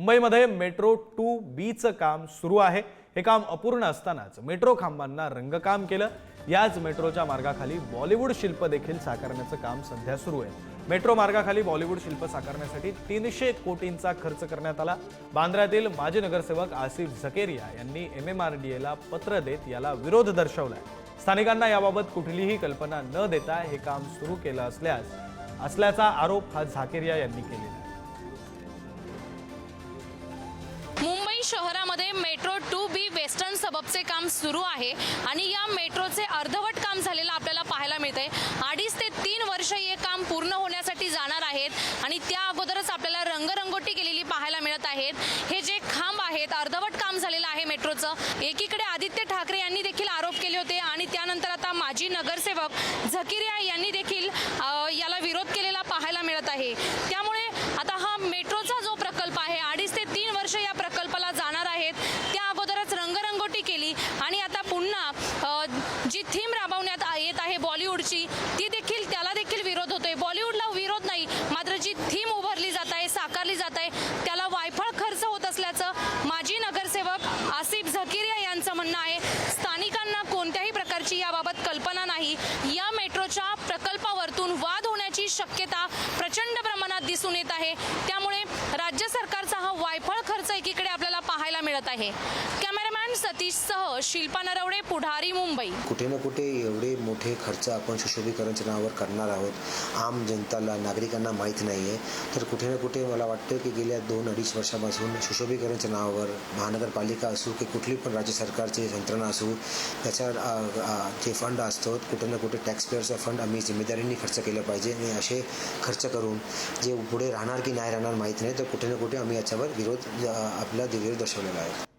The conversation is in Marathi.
मुंबईमध्ये मेट्रो 2B चं काम सुरू आहे। हे काम अपूर्ण असतानाच मेट्रो खांबांना रंगकाम केलं। याच मेट्रोच्या मार्गाखाली बॉलिवूड शिल्प देखील साकारण्याचं काम सध्या सुरू आहे। मेट्रो मार्गाखाली बॉलिवूड शिल्प साकारण्यासाठी 300 कोटींचा खर्च करण्यात आला। बांद्र्यातील माजी नगरसेवक आसिफ झकेरिया यांनी MMRDAला पत्र देत याला विरोध दर्शवलाय। स्थानिकांना याबाबत कुठलीही कल्पना न देता हे काम सुरू केलं असल्याचा आरोप हा झकेरिया यांनी केलेला आहे। मुंबई शहरामध्ये मेट्रो 2B वेस्टर्न सबअबचे काम सुरू आहे आणि या मेट्रोचे अर्धवट काम झालेलं आपल्याला पाहायला मिळतंय। 2.5 ते 3 वर्ष हे काम पूर्ण होण्यासाठी जाणार आहेत आणि त्या अगोदरच आपल्याला रंगरंगोटी केलेली पाहायला मिळत आहेत। हे जे खांब आहेत अर्धवट काम झालेलं आहे मेट्रोचं। एकीकडे आदित्य ठाकरे यांनी देखील आरोप केले होते आणि त्यानंतर आता माजी नगरसेवक झकेरिया यांनी देखील याला विरोध केलेला पाहायला मिळत आहे। त्यामुळे आता हा मेट्रोचा जो प्रकल्प आहे 2.5 ते 3 वर्ष या प्रकल्पाला जाणार आहेत। त्या अगोदरच रंगरंगोटी केली आणि आता पुन्हा जी थीम राबवण्यात येत आहे बॉलिवूडची ती देखील त्याला देखील विरोध होतोय। बॉलिवूडला विरोध नाही, मात्र जी थीम उभारली जात आहे साकारली जात आहे त्याला वायफळ खर्च होत असल्याचं माजी नगरसेवक आसिफ झकेरिया यांचं म्हणणं आहे। स्थानिकांना कोणत्याही प्रकारची याबाबत कल्पना नाही। या मेट्रोच्या प्रकल्पावरतून वाद होण्याची शक्यता प्रचंड प्रमाणात दिसून येत आहे। त्यामुळे राज्य सरकारचा हा वायफळ खर्च एकीकडे आपल्याला पाहायला मिळत आहे। कॅमेरामॅन सतीश सह शिल्पा नरवडे, पुढारी, मुंबई। कुठे ना कुठे एवढे मोठे खर्च आपण सुशोभीकरणाच्या नावावर करणार आहोत, आम जनताला नागरिकांना माहीत नाही आहे। तर कुठे ना कुठे मला वाटतं की गेल्या 2-2.5 वर्षापासून सुशोभीकरणाच्या नावावर महानगरपालिका असो की कुठली पण राज्य सरकारची यंत्रणा असो त्याचा जे फंड असतो कुठे ना कुठे टॅक्सपेअरचा फंड आम्ही जिम्मेदारीने खर्च केलं पाहिजे आणि असे खर्च करून जे पुढे राहणार की नाही राहणार माहीत नाही। तर कुठे ना कुठे आम्ही याच्यावर विरोध दर्शवलेला आहे।